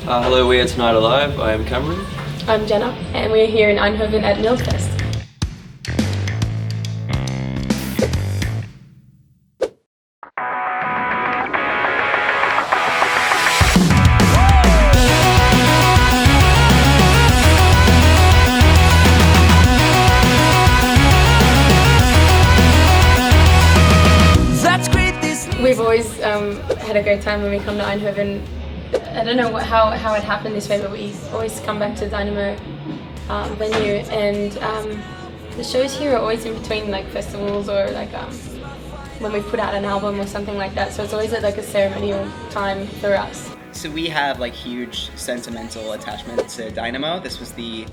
Hello, we are Tonight Alive. I am Cameron. I'm Jenna, and we're here in Eindhoven at Mildtfest. We've always had a great time when we come to Eindhoven. I don't know how it happened this way, but we always come back to Dynamo venue, and the shows here are always in between like festivals or like when we put out an album or something like that. So it's always like a ceremonial time for us. So we have like huge sentimental attachment to Dynamo. This was the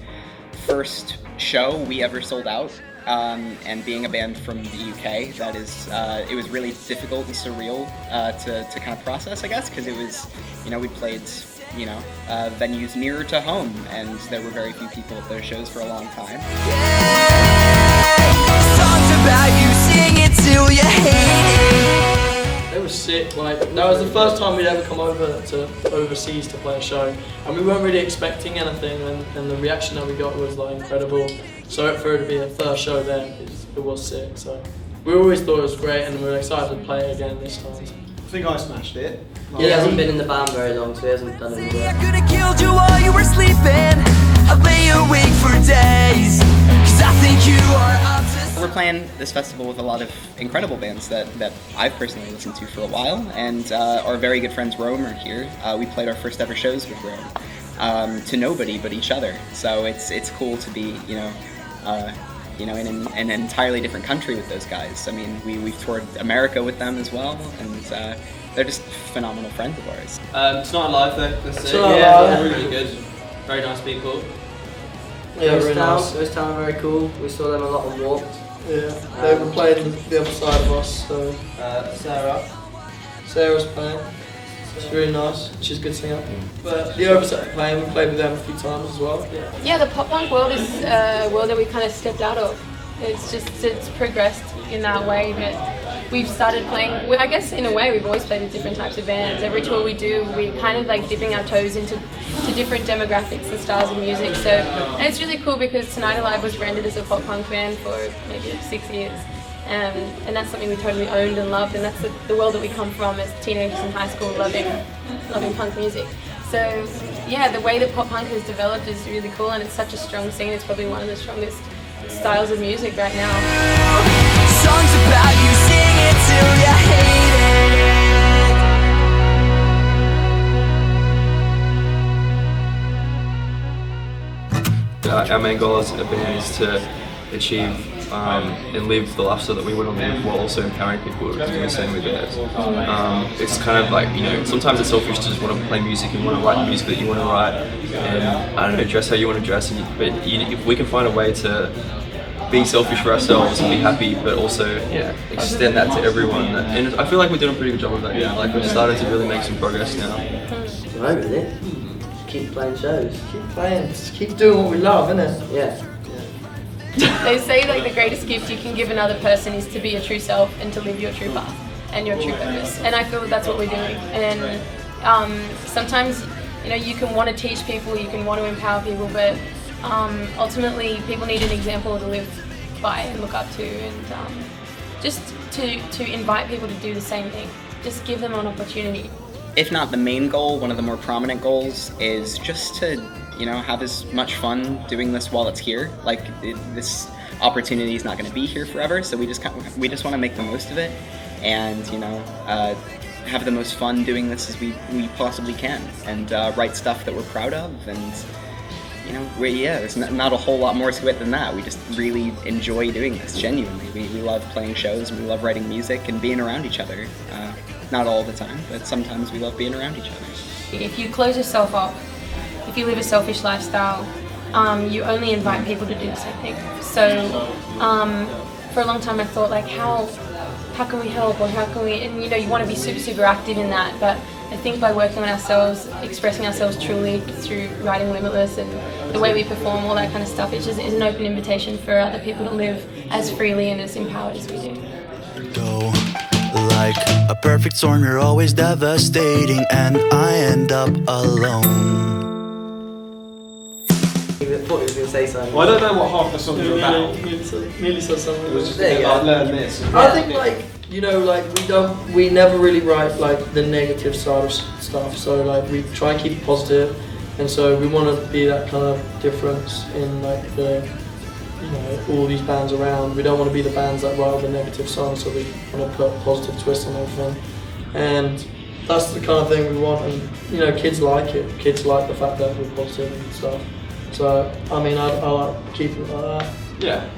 first show we ever sold out. And being a band from the UK, that is, it was really difficult and surreal to kind of process, I guess, because it was, we played, venues nearer to home, and there were very few people at those shows for a long time. Songs about you, sing it till you hate it. They were sick. Like, that was the first time we'd ever come over to overseas to play a show, and we weren't really expecting anything, and the reaction that we got was like incredible. So for it to be a first show then, it was sick. So we always thought it was great, and we were excited to play it again this time. I think I smashed it. He hasn't been in the band very long, so he hasn't done any work. I could have killed you while you were sleeping. I lay awake for days, 'cause I think you are obsessed. We're playing this festival with a lot of incredible bands that I've personally listened to for a while, and our very good friends Rome are here. We played our first ever shows with Rome to nobody but each other. So it's cool to be in an entirely different country with those guys. I mean, we've toured America with them as well, and they're just phenomenal friends of ours. Tonight Alive, that's it. Yeah, Really good. Very nice people. Yeah, really nice. Those town are very cool. We saw them a lot on Warped. Yeah, they were playing the other side of us. So Sarah's playing. It's really nice. She's a good singer. But the Overslept playing, we played with them a few times as well. Yeah, the pop punk world is a world that we kind of stepped out of. It's progressed in that way that we've started playing. I guess in a way we've always played with different types of bands. Every tour we do, we're kind of like dipping our toes into different demographics and styles of music. So, and it's really cool because Tonight Alive was branded as a pop punk band for maybe 6 years. And that's something we totally owned and loved, and that's the world that we come from as teenagers in high school, loving punk music. So yeah, the way that pop punk has developed is really cool, and it's such a strong scene. It's probably one of the strongest styles of music right now. Songs about you, sing it till you hate it. Our main goal as a band is to achieve and live the lifestyle that we want to live, while also empowering people to do the same with theirs. It's kind of like, sometimes it's selfish to just want to play music and want to write the music that you want to write, and I don't know, dress how you want to dress, but if we can find a way to be selfish for ourselves and be happy, but also extend that to everyone, and I feel like we're doing a pretty good job of that now. Like, we've started to really make some progress now. Right, really? Keep playing shows. Keep playing, just keep doing what we love, innit? Yeah. They say like the greatest gift you can give another person is to be your true self and to live your true path and your true purpose. And I feel that's what we're doing. And sometimes, you can want to teach people, you can want to empower people, but ultimately people need an example to live by and look up to, and just to invite people to do the same thing. Just give them an opportunity. If not the main goal, one of the more prominent goals is just to have as much fun doing this while it's here. Like, this opportunity is not going to be here forever, so we just want to make the most of it, and have the most fun doing this as we possibly can, and write stuff that we're proud of, and there's not a whole lot more to it than that. We just really enjoy doing this genuinely. We love playing shows, and we love writing music and being around each other. Not all the time, but sometimes we love being around each other. If you close yourself off, if you live a selfish lifestyle, you only invite people to do the same thing. So for a long time I thought, like, how can we help, or how can we, and you want to be super active in that, but I think by working on ourselves, expressing ourselves truly through writing Limitless and the way we perform, all that kind of stuff, it just is an open invitation for other people to live as freely and as empowered as we do. Go like a perfect storm, you're always devastating, and I end up alone. thought he was going to say something. Well, I don't know what half the songs are about. Nearly said something. It was just There you about go. learn this. I think like, you know, like we never really write like the negative side of stuff. So like we try and keep it positive, and so we want to be that kind of difference in like the, you know, all these bands around. We don't want to be the bands that write the negative songs, so we want to put a positive twist on everything. And that's the kind of thing we want, and you know, kids like it. Kids like the fact that we're positive and stuff. So I mean, I like keeping it like that. Yeah.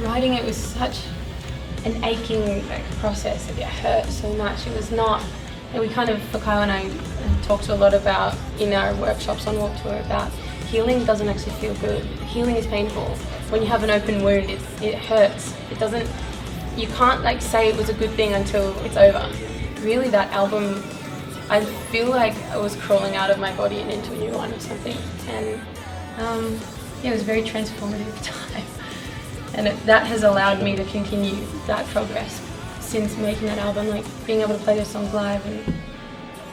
Writing it was such an aching process. It hurt so much. It was not. And we kind of, for Kyle and I, talked a lot about in our workshops on Warped Tour about healing doesn't actually feel good. Healing is painful. When you have an open wound, it hurts. It doesn't. You can't like say it was a good thing until it's over. Really, that album, I feel like I was crawling out of my body and into a new one or something. And yeah, it was a very transformative time. And that has allowed me to continue that progress since making that album, like being able to play those songs live. And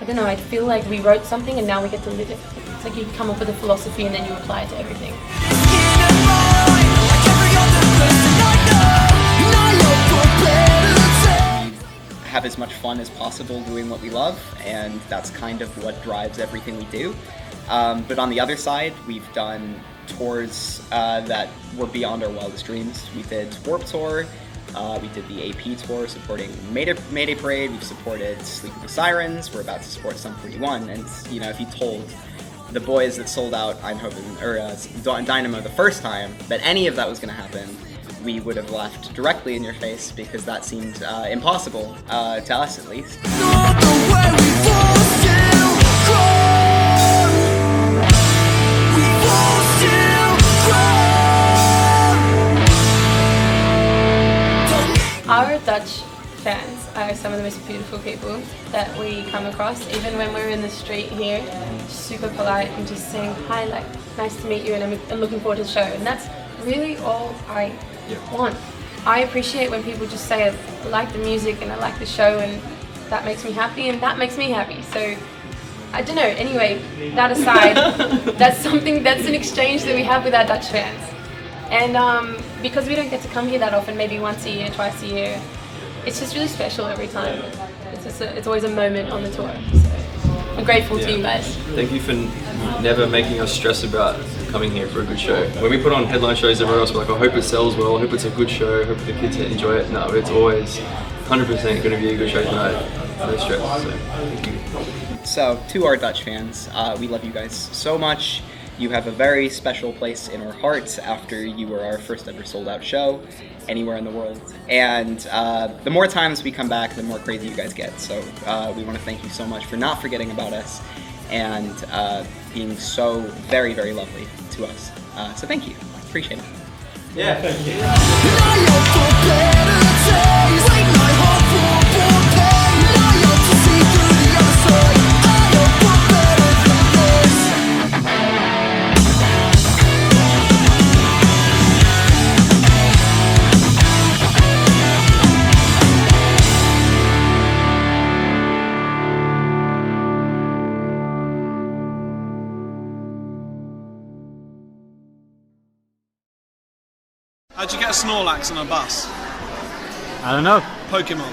I don't know, I feel like we wrote something and now we get to live it. It's like you come up with a philosophy and then you apply it to everything. Have as much fun as possible doing what we love, and that's kind of what drives everything we do. But on the other side, we've done tours that were beyond our wildest dreams. We did Warped Tour, we did the AP tour supporting Mayday Parade, we've supported Sleep with the Sirens, we're about to support Sum 41, and you know, if you told the boys that sold out Eindhoven, or Dynamo the first time that any of that was going to happen, we would have laughed directly in your face because that seemed impossible, to us at least. Our Dutch fans are some of the most beautiful people that we come across. Even when we're in the street here, super polite and just saying hi, like nice to meet you, and I'm looking forward to the show. And that's really all I want. I appreciate when people just say I like the music and I like the show, and that makes me happy and that makes me happy. So I don't know. Anyway, that aside, that's an exchange that we have with our Dutch fans. And because we don't get to come here that often, maybe once a year, twice a year, it's just really special every time. It's always a moment on the tour. So I'm grateful to you guys. Thank you for never making us stress about coming here for a good show. When we put on headline shows everywhere else, we're like, I hope it sells well, I hope it's a good show, I hope the kids enjoy it. No, it's always 100% going to be a good show tonight. No stress. So thank you. So, to our Dutch fans, we love you guys so much. You have a very special place in our hearts after you were our first ever sold out show anywhere in the world. And the more times we come back, the more crazy you guys get. So we want to thank you so much for not forgetting about us and being so very, very lovely to us. So thank you. Appreciate it. Yeah, thank you. How'd you get a Snorlax on a bus? I don't know. Pokemon.